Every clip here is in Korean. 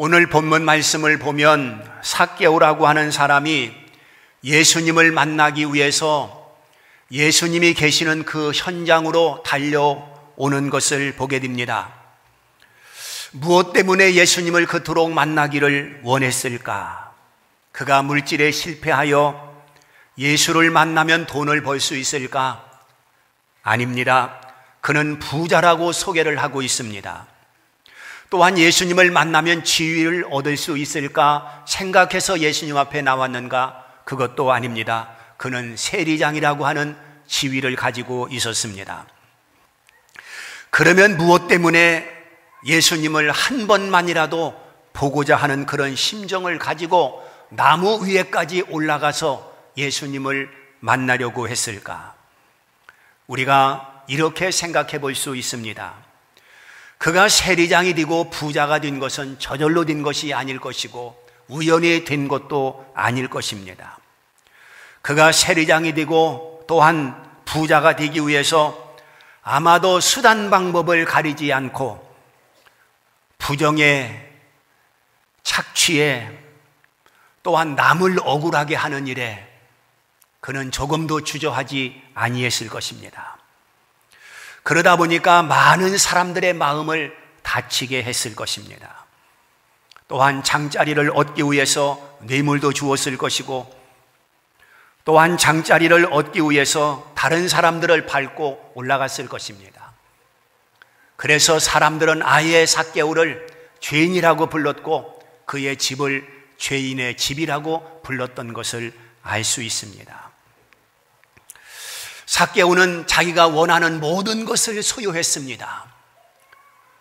오늘 본문 말씀을 보면 삭개오라고 하는 사람이 예수님을 만나기 위해서 예수님이 계시는 그 현장으로 달려오는 것을 보게 됩니다. 무엇 때문에 예수님을 그토록 만나기를 원했을까? 그가 물질에 실패하여 예수를 만나면 돈을 벌 수 있을까? 아닙니다. 그는 부자라고 소개를 하고 있습니다. 또한 예수님을 만나면 지위를 얻을 수 있을까 생각해서 예수님 앞에 나왔는가? 그것도 아닙니다. 그는 세리장이라고 하는 지위를 가지고 있었습니다. 그러면 무엇 때문에 예수님을 한 번만이라도 보고자 하는 그런 심정을 가지고 나무 위에까지 올라가서 예수님을 만나려고 했을까? 우리가 이렇게 생각해 볼 수 있습니다. 그가 세리장이 되고 부자가 된 것은 저절로 된 것이 아닐 것이고 우연히 된 것도 아닐 것입니다. 그가 세리장이 되고 또한 부자가 되기 위해서 아마도 수단 방법을 가리지 않고 부정에 착취에 또한 남을 억울하게 하는 일에 그는 조금도 주저하지 아니했을 것입니다. 그러다 보니까 많은 사람들의 마음을 다치게 했을 것입니다. 또한 장자리를 얻기 위해서 뇌물도 주었을 것이고 또한 장자리를 얻기 위해서 다른 사람들을 밟고 올라갔을 것입니다. 그래서 사람들은 아예 삭개오를 죄인이라고 불렀고 그의 집을 죄인의 집이라고 불렀던 것을 알 수 있습니다. 삭개오는 자기가 원하는 모든 것을 소유했습니다.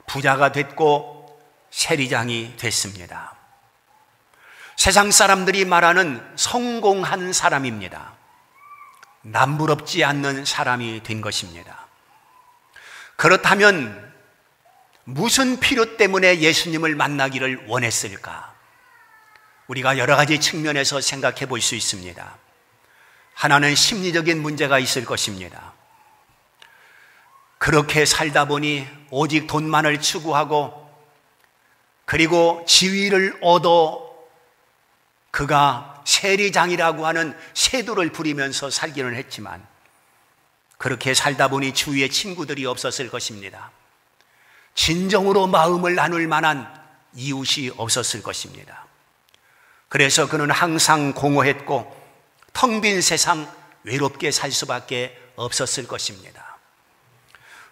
부자가 됐고 세리장이 됐습니다. 세상 사람들이 말하는 성공한 사람입니다. 남부럽지 않는 사람이 된 것입니다. 그렇다면 무슨 필요 때문에 예수님을 만나기를 원했을까? 우리가 여러 가지 측면에서 생각해 볼 수 있습니다. 하나는 심리적인 문제가 있을 것입니다. 그렇게 살다 보니 오직 돈만을 추구하고 그리고 지위를 얻어 그가 세리장이라고 하는 세도를 부리면서 살기는 했지만 그렇게 살다 보니 주위에 친구들이 없었을 것입니다. 진정으로 마음을 나눌 만한 이웃이 없었을 것입니다. 그래서 그는 항상 공허했고 텅 빈 세상 외롭게 살 수밖에 없었을 것입니다.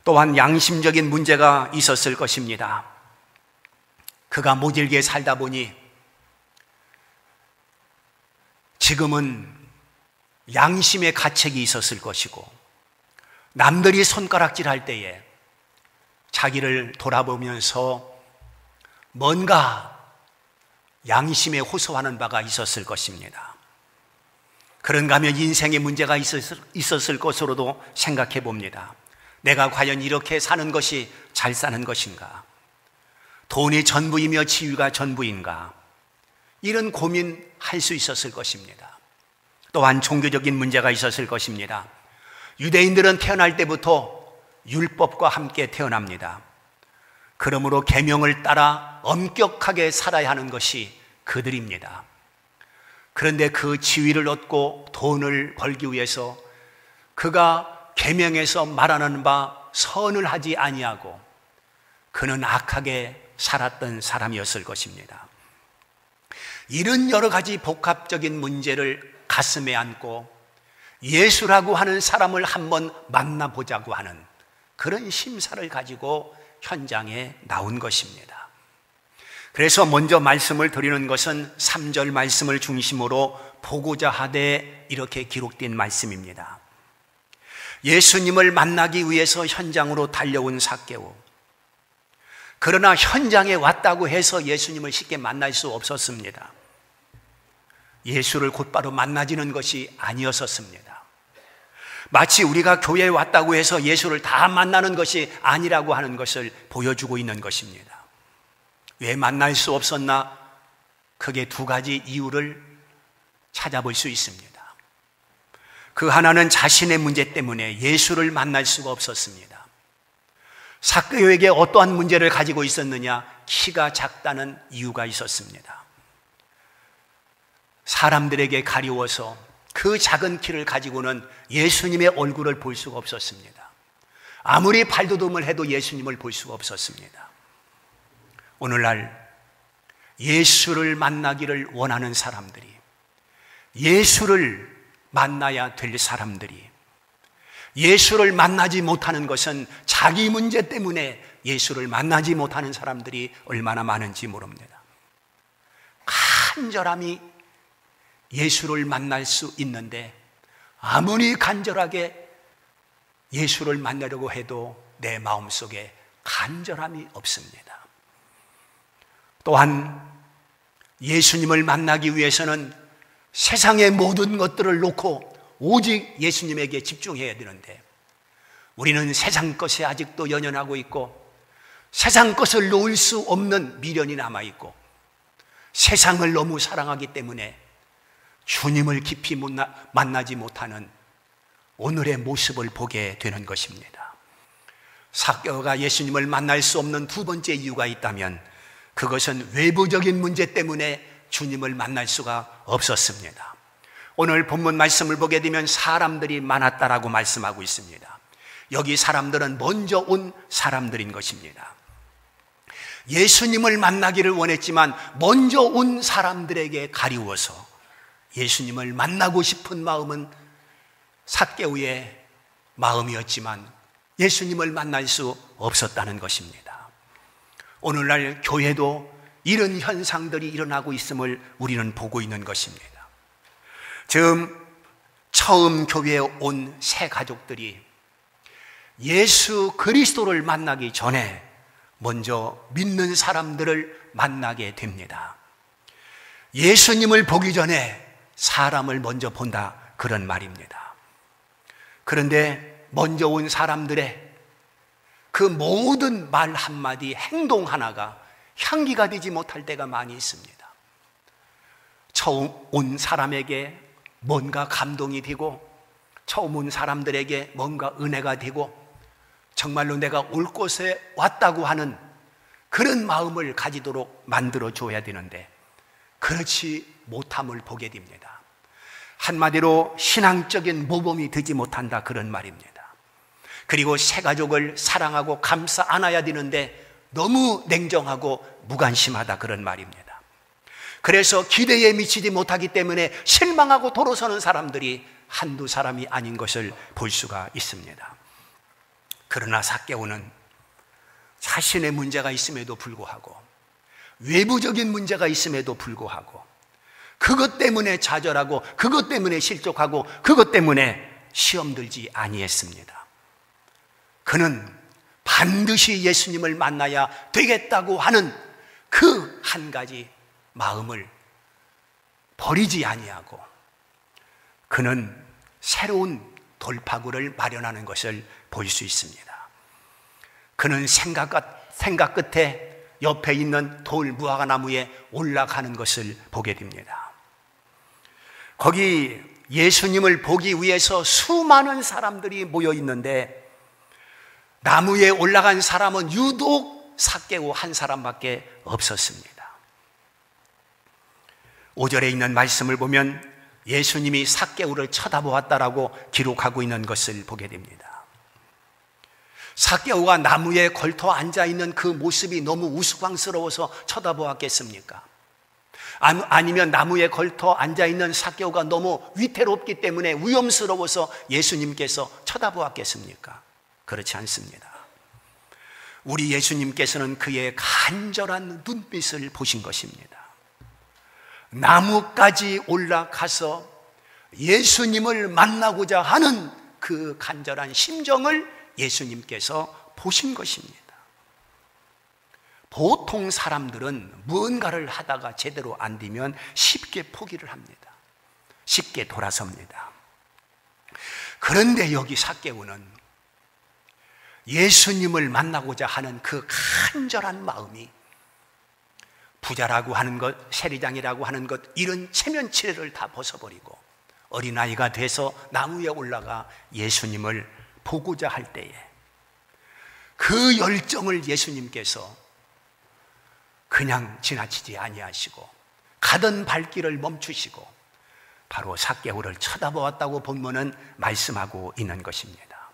또한 양심적인 문제가 있었을 것입니다. 그가 모질게 살다 보니 지금은 양심의 가책이 있었을 것이고 남들이 손가락질할 때에 자기를 돌아보면서 뭔가 양심에 호소하는 바가 있었을 것입니다. 그런가 하면 인생에 문제가 있었을 것으로도 생각해 봅니다. 내가 과연 이렇게 사는 것이 잘 사는 것인가? 돈이 전부이며 지위가 전부인가? 이런 고민할 수 있었을 것입니다. 또한 종교적인 문제가 있었을 것입니다. 유대인들은 태어날 때부터 율법과 함께 태어납니다. 그러므로 계명을 따라 엄격하게 살아야 하는 것이 그들입니다. 그런데 그 지위를 얻고 돈을 벌기 위해서 그가 계명에서 말하는 바 선을 하지 아니하고 그는 악하게 살았던 사람이었을 것입니다. 이런 여러 가지 복합적인 문제를 가슴에 안고 예수라고 하는 사람을 한번 만나보자고 하는 그런 심사를 가지고 현장에 나온 것입니다. 그래서 먼저 말씀을 드리는 것은 3절 말씀을 중심으로 보고자 하되 이렇게 기록된 말씀입니다. 예수님을 만나기 위해서 현장으로 달려온 삭개오. 그러나 현장에 왔다고 해서 예수님을 쉽게 만날 수 없었습니다. 예수를 곧바로 만나지는 것이 아니었었습니다. 마치 우리가 교회에 왔다고 해서 예수를 다 만나는 것이 아니라고 하는 것을 보여주고 있는 것입니다. 왜 만날 수 없었나? 크게 두 가지 이유를 찾아볼 수 있습니다. 그 하나는 자신의 문제 때문에 예수를 만날 수가 없었습니다. 삭개오에게 어떠한 문제를 가지고 있었느냐? 키가 작다는 이유가 있었습니다. 사람들에게 가리워서 그 작은 키를 가지고는 예수님의 얼굴을 볼 수가 없었습니다. 아무리 발돋움을 해도 예수님을 볼 수가 없었습니다. 오늘날 예수를 만나기를 원하는 사람들이, 예수를 만나야 될 사람들이, 예수를 만나지 못하는 것은 자기 문제 때문에 예수를 만나지 못하는 사람들이 얼마나 많은지 모릅니다. 간절함이 예수를 만날 수 있는데 아무리 간절하게 예수를 만나려고 해도 내 마음속에 간절함이 없습니다. 또한 예수님을 만나기 위해서는 세상의 모든 것들을 놓고 오직 예수님에게 집중해야 되는데 우리는 세상 것에 아직도 연연하고 있고 세상 것을 놓을 수 없는 미련이 남아있고 세상을 너무 사랑하기 때문에 주님을 깊이 만나지 못하는 오늘의 모습을 보게 되는 것입니다. 삭개오가 예수님을 만날 수 없는 두 번째 이유가 있다면 그것은 외부적인 문제 때문에 주님을 만날 수가 없었습니다. 오늘 본문 말씀을 보게 되면 사람들이 많았다라고 말씀하고 있습니다. 여기 사람들은 먼저 온 사람들인 것입니다. 예수님을 만나기를 원했지만 먼저 온 사람들에게 가리워서 예수님을 만나고 싶은 마음은 삭개오의 마음이었지만 예수님을 만날 수 없었다는 것입니다. 오늘날 교회도 이런 현상들이 일어나고 있음을 우리는 보고 있는 것입니다. 지금 처음 교회에 온 새 가족들이 예수 그리스도를 만나기 전에 먼저 믿는 사람들을 만나게 됩니다. 예수님을 보기 전에 사람을 먼저 본다, 그런 말입니다. 그런데 먼저 온 사람들의 그 모든 말 한마디, 행동 하나가 향기가 되지 못할 때가 많이 있습니다. 처음 온 사람에게 뭔가 감동이 되고 처음 온 사람들에게 뭔가 은혜가 되고 정말로 내가 올 곳에 왔다고 하는 그런 마음을 가지도록 만들어줘야 되는데 그렇지 못함을 보게 됩니다. 한마디로 신앙적인 모범이 되지 못한다, 그런 말입니다. 그리고 새 가족을 사랑하고 감싸 안아야 되는데 너무 냉정하고 무관심하다, 그런 말입니다. 그래서 기대에 미치지 못하기 때문에 실망하고 돌아서는 사람들이 한두 사람이 아닌 것을 볼 수가 있습니다. 그러나 삭개오는 자신의 문제가 있음에도 불구하고 외부적인 문제가 있음에도 불구하고 그것 때문에 좌절하고 그것 때문에 실족하고 그것 때문에 시험 들지 아니했습니다. 그는 반드시 예수님을 만나야 되겠다고 하는 그 한 가지 마음을 버리지 아니하고 그는 새로운 돌파구를 마련하는 것을 볼 수 있습니다. 그는 생각 끝에 옆에 있는 돌 무화과나무에 올라가는 것을 보게 됩니다. 거기 예수님을 보기 위해서 수많은 사람들이 모여 있는데 나무에 올라간 사람은 유독 삭개오 한 사람밖에 없었습니다. 5절에 있는 말씀을 보면 예수님이 삭개오를 쳐다보았다라고 기록하고 있는 것을 보게 됩니다. 삭개오가 나무에 걸터 앉아있는 그 모습이 너무 우스꽝스러워서 쳐다보았겠습니까? 아니면 나무에 걸터 앉아있는 삭개오가 너무 위태롭기 때문에 위험스러워서 예수님께서 쳐다보았겠습니까? 그렇지 않습니다. 우리 예수님께서는 그의 간절한 눈빛을 보신 것입니다. 나무까지 올라가서 예수님을 만나고자 하는 그 간절한 심정을 예수님께서 보신 것입니다. 보통 사람들은 무언가를 하다가 제대로 안 되면 쉽게 포기를 합니다. 쉽게 돌아섭니다. 그런데 여기 삭개오는 예수님을 만나고자 하는 그 간절한 마음이 부자라고 하는 것, 세리장이라고 하는 것, 이런 체면치레를 다 벗어버리고 어린아이가 돼서 나무에 올라가 예수님을 보고자 할 때에 그 열정을 예수님께서 그냥 지나치지 아니하시고 가던 발길을 멈추시고 바로 삭개오를 쳐다보았다고 본문은 말씀하고 있는 것입니다.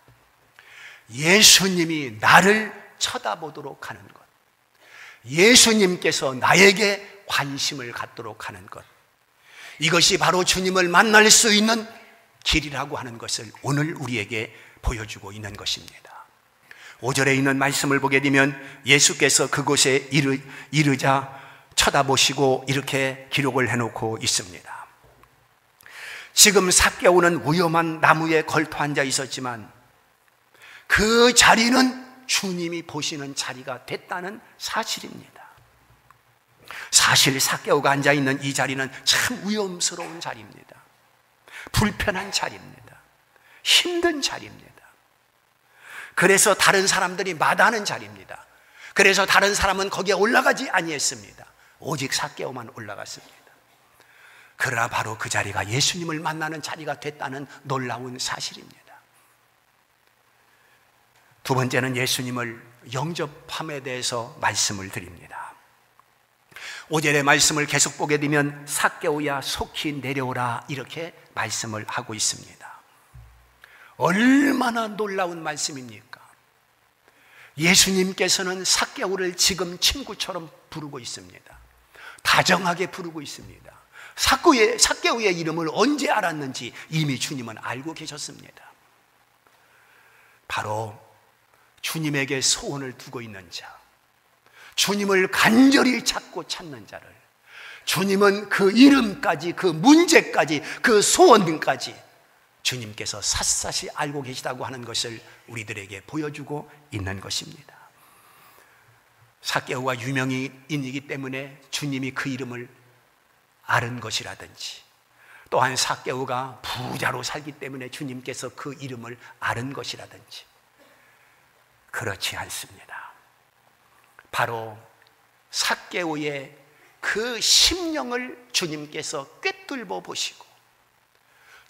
예수님이 나를 쳐다보도록 하는 것, 예수님께서 나에게 관심을 갖도록 하는 것, 이것이 바로 주님을 만날 수 있는 길이라고 하는 것을 오늘 우리에게 보여주고 있는 것입니다. 5절에 있는 말씀을 보게 되면 예수께서 그곳에 이르자 쳐다보시고 이렇게 기록을 해놓고 있습니다. 지금 삭개오는 위험한 나무에 걸터 앉아 있었지만 그 자리는 주님이 보시는 자리가 됐다는 사실입니다. 사실 삭개오가 앉아있는 이 자리는 참 위험스러운 자리입니다. 불편한 자리입니다. 힘든 자리입니다. 그래서 다른 사람들이 마다하는 자리입니다. 그래서 다른 사람은 거기에 올라가지 아니했습니다. 오직 삭개오만 올라갔습니다. 그러나 바로 그 자리가 예수님을 만나는 자리가 됐다는 놀라운 사실입니다. 두 번째는 예수님을 영접함에 대해서 말씀을 드립니다. 5절의 말씀을 계속 보게 되면 삭개오야 속히 내려오라 이렇게 말씀을 하고 있습니다. 얼마나 놀라운 말씀입니까? 예수님께서는 삭개오를 지금 친구처럼 부르고 있습니다. 다정하게 부르고 있습니다. 삭개오의 이름을 언제 알았는지 이미 주님은 알고 계셨습니다. 바로 주님에게 소원을 두고 있는 자, 주님을 간절히 찾고 찾는 자를, 주님은 그 이름까지, 그 문제까지, 그 소원까지 주님께서 샅샅이 알고 계시다고 하는 것을 우리들에게 보여주고 있는 것입니다. 삭개오가 유명인이기 때문에 주님이 그 이름을 아는 것이라든지, 또한 삭개오가 부자로 살기 때문에 주님께서 그 이름을 아는 것이라든지, 그렇지 않습니다. 바로 삭개오의 그 심령을 주님께서 꿰뚫어 보시고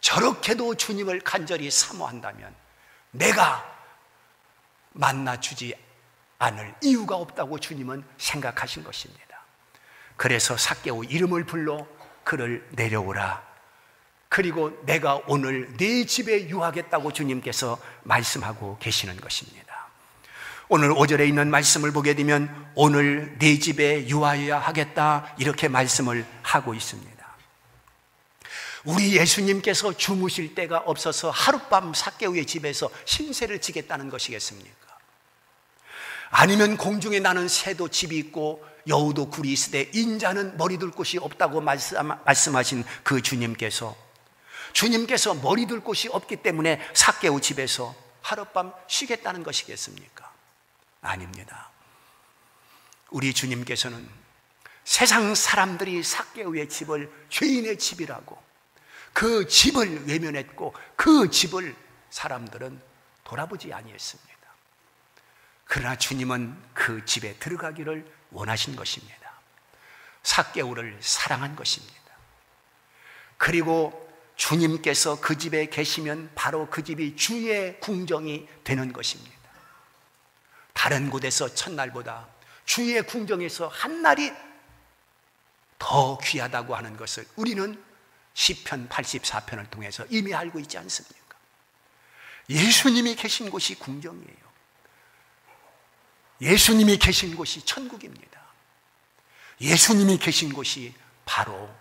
저렇게도 주님을 간절히 사모한다면 내가 만나주지 않을 이유가 없다고 주님은 생각하신 것입니다. 그래서 삭개오 이름을 불러 그를 내려오라, 그리고 내가 오늘 네 집에 유하겠다고 주님께서 말씀하고 계시는 것입니다. 오늘 5절에 있는 말씀을 보게 되면 오늘 네 집에 유하여야 하겠다 이렇게 말씀을 하고 있습니다. 우리 예수님께서 주무실 데가 없어서 하룻밤 삭개오의 집에서 신세를 지겠다는 것이겠습니까? 아니면 공중에 나는 새도 집이 있고 여우도 굴이 있으되 인자는 머리 둘 곳이 없다고 말씀하신 그 주님께서 머리 둘 곳이 없기 때문에 삭개오 집에서 하룻밤 쉬겠다는 것이겠습니까? 아닙니다. 우리 주님께서는 세상 사람들이 삭개오의 집을 죄인의 집이라고, 그 집을 외면했고 그 집을 사람들은 돌아보지 아니했습니다. 그러나 주님은 그 집에 들어가기를 원하신 것입니다. 삭개오를 사랑한 것입니다. 그리고 주님께서 그 집에 계시면 바로 그 집이 주의 궁정이 되는 것입니다. 다른 곳에서 첫날보다 주의 궁정에서 한 날이 더 귀하다고 하는 것을 우리는 시편 84편을 통해서 이미 알고 있지 않습니까? 예수님이 계신 곳이 궁정이에요. 예수님이 계신 곳이 천국입니다. 예수님이 계신 곳이 바로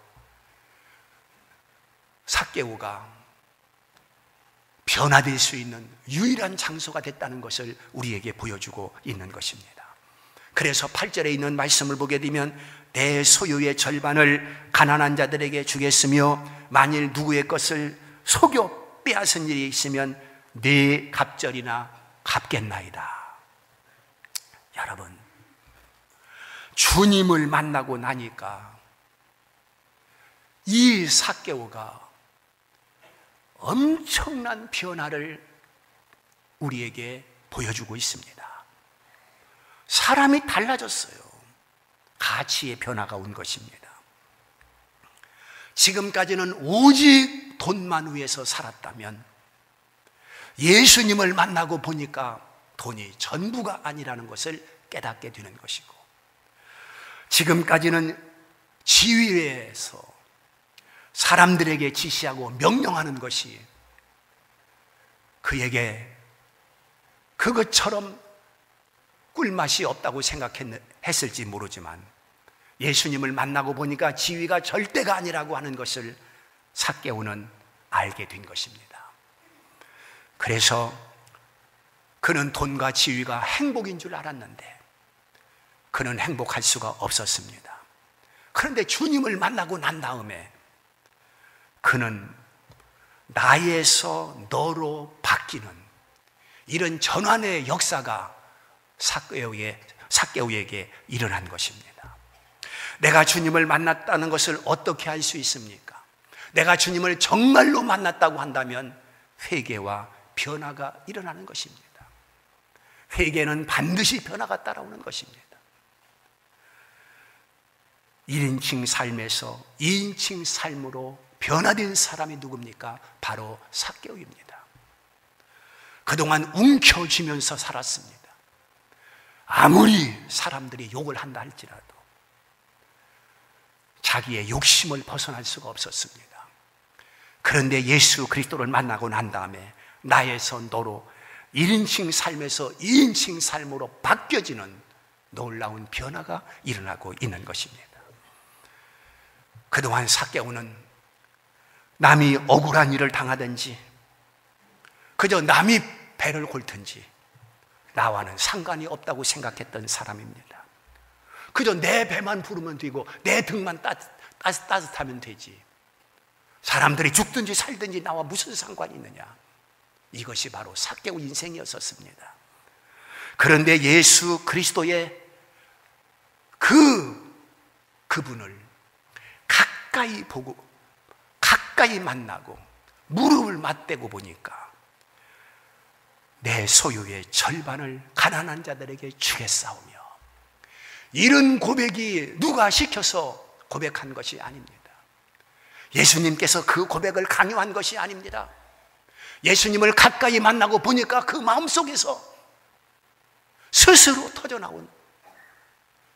삭개오가 변화될 수 있는 유일한 장소가 됐다는 것을 우리에게 보여주고 있는 것입니다. 그래서 8절에 있는 말씀을 보게 되면 내 소유의 절반을 가난한 자들에게 주겠으며 만일 누구의 것을 속여 빼앗은 일이 있으면 네 갑절이나 갚겠나이다. 여러분, 주님을 만나고 나니까 이 삭개오가 엄청난 변화를 우리에게 보여주고 있습니다. 사람이 달라졌어요. 가치의 변화가 온 것입니다. 지금까지는 오직 돈만 위해서 살았다면 예수님을 만나고 보니까 돈이 전부가 아니라는 것을 깨닫게 되는 것이고, 지금까지는 지휘에서 사람들에게 지시하고 명령하는 것이 그에게 그것처럼 꿀맛이 없다고 생각했을지 모르지만 예수님을 만나고 보니까 지위가 절대가 아니라고 하는 것을 삭개오는 알게 된 것입니다. 그래서 그는 돈과 지위가 행복인 줄 알았는데 그는 행복할 수가 없었습니다. 그런데 주님을 만나고 난 다음에 그는 나에서 너로 바뀌는 이런 전환의 역사가 삭개오에게 일어난 것입니다. 내가 주님을 만났다는 것을 어떻게 알 수 있습니까? 내가 주님을 정말로 만났다고 한다면 회개와 변화가 일어나는 것입니다. 회개는 반드시 변화가 따라오는 것입니다. 1인칭 삶에서 2인칭 삶으로 변화된 사람이 누굽니까? 바로 삭개오입니다. 그동안 움켜쥐면서 살았습니다. 아무리 사람들이 욕을 한다 할지라도 자기의 욕심을 벗어날 수가 없었습니다. 그런데 예수 그리스도를 만나고 난 다음에 나에서 너로 1인칭 삶에서 2인칭 삶으로 바뀌어지는 놀라운 변화가 일어나고 있는 것입니다. 그동안 삭개오는 남이 억울한 일을 당하든지 그저 남이 배를 골든지 나와는 상관이 없다고 생각했던 사람입니다. 그저 내 배만 부르면 되고 내 등만 따뜻하면 되지, 사람들이 죽든지 살든지 나와 무슨 상관이 있느냐, 이것이 바로 삭개오 인생이었었습니다. 그런데 예수 그리스도의 그분을 가까이 보고 가까이 만나고 무릎을 맞대고 보니까 내 소유의 절반을 가난한 자들에게 주겠사오며, 이런 고백이 누가 시켜서 고백한 것이 아닙니다. 예수님께서 그 고백을 강요한 것이 아닙니다. 예수님을 가까이 만나고 보니까 그 마음속에서 스스로 터져나온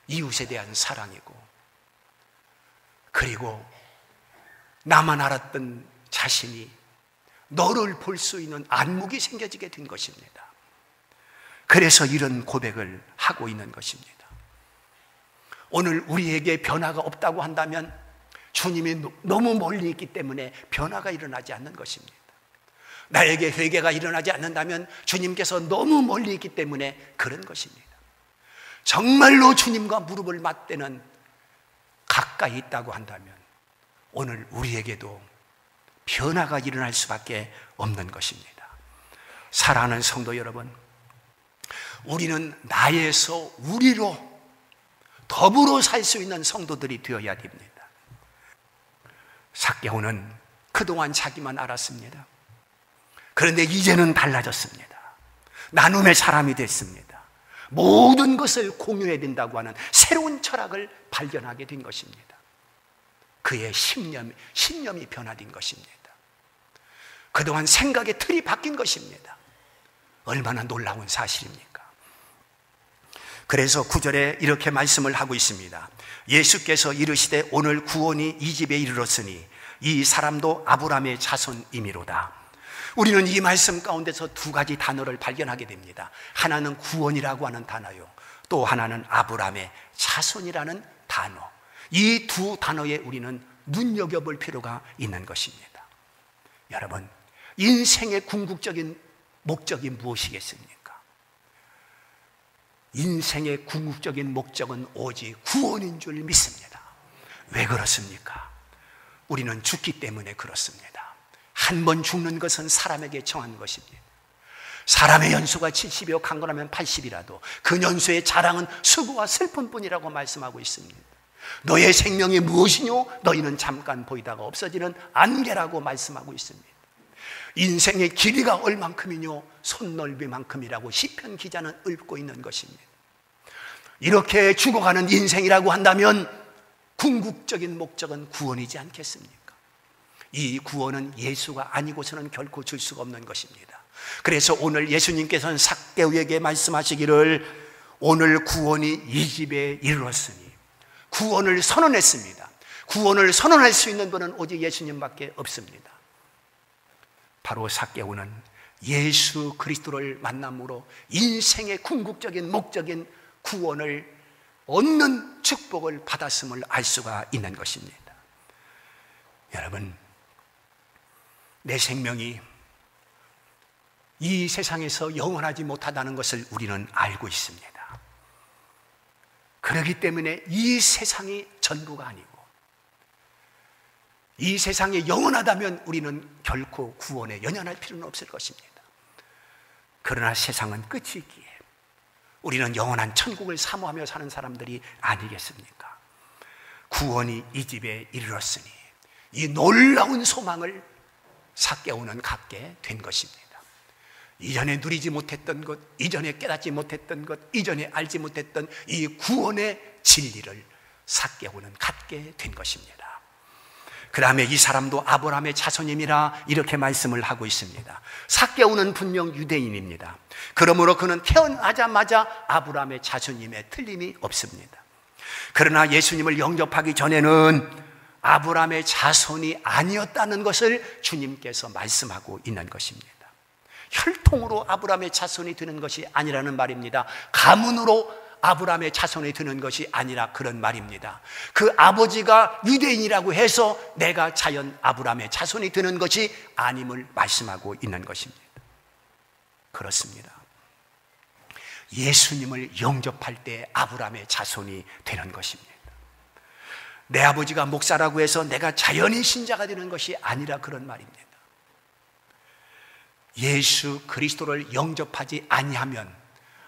이웃에 대한 사랑이고, 그리고 나만 알았던 자신이 너를 볼 수 있는 안목이 생겨지게 된 것입니다. 그래서 이런 고백을 하고 있는 것입니다. 오늘 우리에게 변화가 없다고 한다면 주님이 너무 멀리 있기 때문에 변화가 일어나지 않는 것입니다. 나에게 회개가 일어나지 않는다면 주님께서 너무 멀리 있기 때문에 그런 것입니다. 정말로 주님과 무릎을 맞대는 가까이 있다고 한다면 오늘 우리에게도 변화가 일어날 수밖에 없는 것입니다. 사랑하는 성도 여러분, 우리는 나에서 우리로 더불어 살 수 있는 성도들이 되어야 됩니다. 삭개오는 그동안 자기만 알았습니다. 그런데 이제는 달라졌습니다. 나눔의 사람이 됐습니다. 모든 것을 공유해야 된다고 하는 새로운 철학을 발견하게 된 것입니다. 그의 신념이 변화된 것입니다. 그동안 생각의 틀이 바뀐 것입니다. 얼마나 놀라운 사실입니까? 그래서 9절에 이렇게 말씀을 하고 있습니다. 예수께서 이르시되 오늘 구원이 이 집에 이르렀으니 이 사람도 아브라함의 자손이미로다. 우리는 이 말씀 가운데서 두 가지 단어를 발견하게 됩니다. 하나는 구원이라고 하는 단어요, 또 하나는 아브라함의 자손이라는 단어. 이 두 단어에 우리는 눈여겨볼 필요가 있는 것입니다. 여러분, 인생의 궁극적인 목적이 무엇이겠습니까? 인생의 궁극적인 목적은 오직 구원인 줄 믿습니다. 왜 그렇습니까? 우리는 죽기 때문에 그렇습니다. 한 번 죽는 것은 사람에게 정한 것입니다. 사람의 연수가 70이요 강건하면 80이라도 그 연수의 자랑은 수고와 슬픔뿐이라고 말씀하고 있습니다. 너의 생명이 무엇이뇨? 너희는 잠깐 보이다가 없어지는 안개라고 말씀하고 있습니다. 인생의 길이가 얼만큼이뇨? 손넓이만큼이라고 시편 기자는 읊고 있는 것입니다. 이렇게 죽어가는 인생이라고 한다면 궁극적인 목적은 구원이지 않겠습니까? 이 구원은 예수가 아니고서는 결코 줄 수가 없는 것입니다. 그래서 오늘 예수님께서는 삭개오에게 말씀하시기를 오늘 구원이 이 집에 이르렀으니, 구원을 선언했습니다. 구원을 선언할 수 있는 분은 오직 예수님밖에 없습니다. 바로 삭개오는 예수 그리스도를 만남으로 인생의 궁극적인 목적인 구원을 얻는 축복을 받았음을 알 수가 있는 것입니다. 여러분, 내 생명이 이 세상에서 영원하지 못하다는 것을 우리는 알고 있습니다. 그렇기 때문에 이 세상이 전부가 아니고 이 세상이 영원하다면 우리는 결코 구원에 연연할 필요는 없을 것입니다. 그러나 세상은 끝이 있기에 우리는 영원한 천국을 사모하며 사는 사람들이 아니겠습니까? 구원이 이 집에 이르렀으니 이 놀라운 소망을 삭개오는 갖게 된 것입니다. 이전에 누리지 못했던 것, 이전에 깨닫지 못했던 것, 이전에 알지 못했던 이 구원의 진리를 삭개오는 갖게 된 것입니다. 그 다음에 이 사람도 아브라함의 자손임이라 이렇게 말씀을 하고 있습니다. 삭개오는 분명 유대인입니다. 그러므로 그는 태어나자마자 아브라함의 자손임에 틀림이 없습니다. 그러나 예수님을 영접하기 전에는 아브라함의 자손이 아니었다는 것을 주님께서 말씀하고 있는 것입니다. 혈통으로 아브라함의 자손이 되는 것이 아니라는 말입니다. 가문으로 아브라함의 자손이 되는 것이 아니라 그런 말입니다. 그 아버지가 유대인이라고 해서 내가 자연 아브라함의 자손이 되는 것이 아님을 말씀하고 있는 것입니다. 그렇습니다. 예수님을 영접할 때 아브라함의 자손이 되는 것입니다. 내 아버지가 목사라고 해서 내가 자연히 신자가 되는 것이 아니라 그런 말입니다. 예수 그리스도를 영접하지 아니하면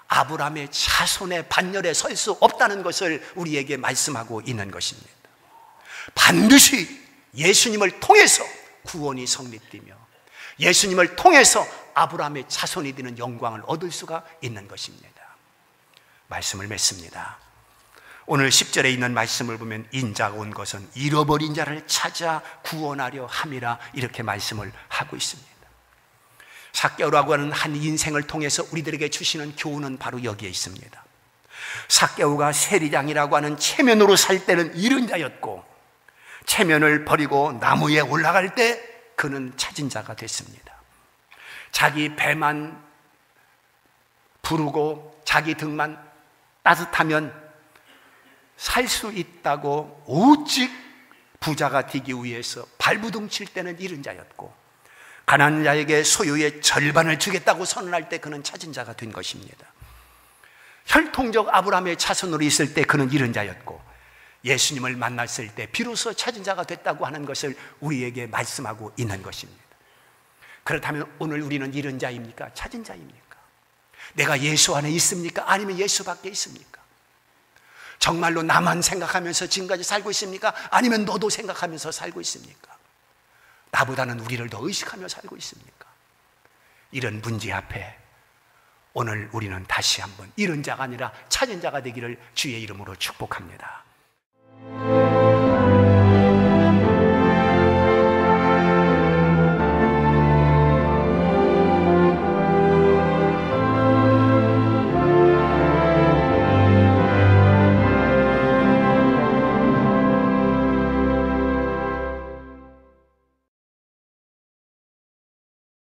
아브라함의 자손의 반열에 설 수 없다는 것을 우리에게 말씀하고 있는 것입니다. 반드시 예수님을 통해서 구원이 성립되며 예수님을 통해서 아브라함의 자손이 되는 영광을 얻을 수가 있는 것입니다. 말씀을 맺습니다. 오늘 10절에 있는 말씀을 보면 인자가 온 것은 잃어버린 자를 찾아 구원하려 함이라 이렇게 말씀을 하고 있습니다. 삭개오라고 하는 한 인생을 통해서 우리들에게 주시는 교훈은 바로 여기에 있습니다. 삭개오가 세리장이라고 하는 체면으로 살 때는 잃은 자였고 체면을 버리고 나무에 올라갈 때 그는 찾은 자가 됐습니다. 자기 배만 부르고 자기 등만 따뜻하면 살 수 있다고 오직 부자가 되기 위해서 발부둥 칠 때는 잃은 자였고 가난한 자에게 소유의 절반을 주겠다고 선언할 때 그는 찾은 자가 된 것입니다. 혈통적 아브라함의 자손으로 있을 때 그는 잃은 자였고 예수님을 만났을 때 비로소 찾은 자가 됐다고 하는 것을 우리에게 말씀하고 있는 것입니다. 그렇다면 오늘 우리는 잃은 자입니까? 찾은 자입니까? 내가 예수 안에 있습니까? 아니면 예수 밖에 있습니까? 정말로 나만 생각하면서 지금까지 살고 있습니까? 아니면 너도 생각하면서 살고 있습니까? 나보다는 우리를 더 의식하며 살고 있습니까? 이런 문제 앞에 오늘 우리는 다시 한번 잃은 자가 아니라 찾은 자가 되기를 주의 이름으로 축복합니다.